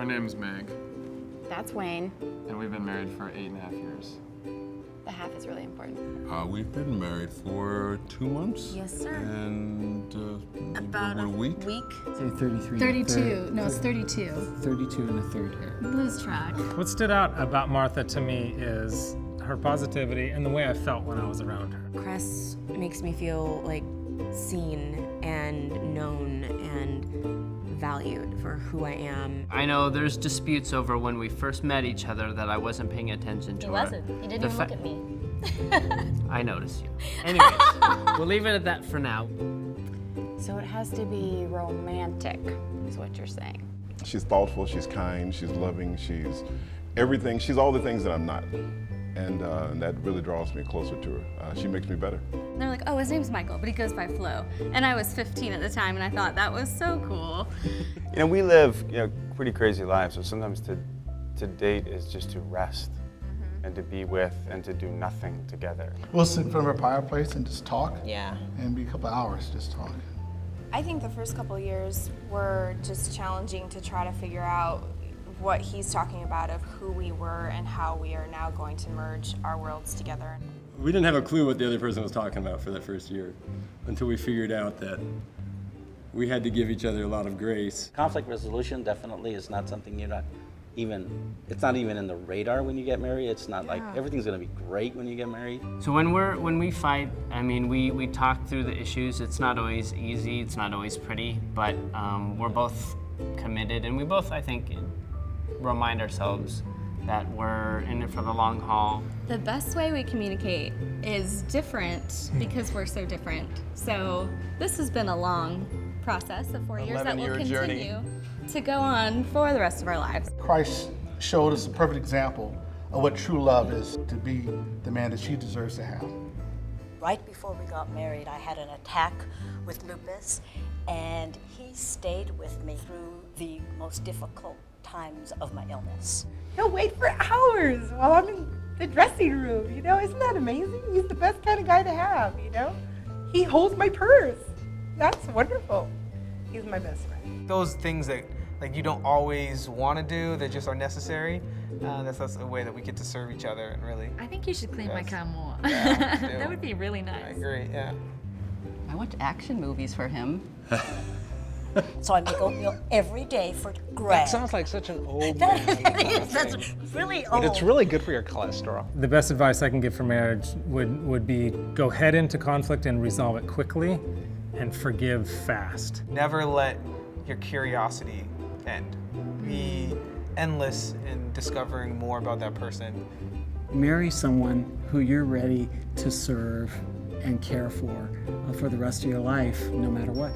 name's Meg. That's Wayne. And we've been married for 8.5 years. The half is really important. We've been married for 2 months. Yes, sir. And About a week. Say 33. 32. No, it's 32. 32 and a third here. Lose track. What stood out about Martha to me is her positivity and the way I felt when I was around her. Cress makes me feel like seen and known and valued for who I am. I know there's disputes over when we first met each other that I wasn't paying attention to He her. wasn't. He didn't even look at me. I noticed you. Anyways, we'll leave it at that for now. So it has to be romantic, is what you're saying. She's thoughtful, she's kind, she's loving, she's everything. She's all the things that I'm not. And that really draws me closer to her. She makes me better. And they're like, oh, his name's Michael, but he goes by Flo. And I was 15 at the time, and I thought that was so cool. You know, we live, pretty crazy lives, so sometimes to date is just to rest and to be with and to do nothing together. We'll sit in front of our fireplace and just talk. Yeah. And be a couple hours just talking. I think the first couple of years were just challenging to try to figure out what he's talking about of who we were and how we are now going to merge our worlds together. We didn't have a clue what the other person was talking about for that first year until we figured out that we had to give each other a lot of grace. Conflict resolution definitely is not something it's not even in the radar when you get married. It's not like everything's gonna be great when you get married. So when we fight, I mean, we talk through the issues. It's not always easy, it's not always pretty, but we're both committed, and we both, I think, remind ourselves that we're in it for the long haul. The best way we communicate is different because we're so different. So this has been a long process of 4 years that will continue to go on for the rest of our lives. Christ showed us a perfect example of what true love is, to be the man that she deserves to have. Right before we got married, I had an attack with lupus, and he stayed with me through the most difficult times of my illness. He'll wait for hours while I'm in the dressing room, Isn't that amazing? He's the best kind of guy to have, He holds my purse. That's wonderful. He's my best friend. Those things that you don't always want to do, that just are necessary, that's a way that we get to serve each other and really. I think you should clean my car more. Yeah, That would be really nice. I agree, yeah. I watch action movies for him. So I make oatmeal every day for Greg. That sounds like such an old That man. is, that's really old. But it's really good for your cholesterol. The best advice I can give for marriage would be go head into conflict and resolve it quickly and forgive fast. Never let your curiosity end. Be endless in discovering more about that person. Marry someone who you're ready to serve and care for the rest of your life, no matter what.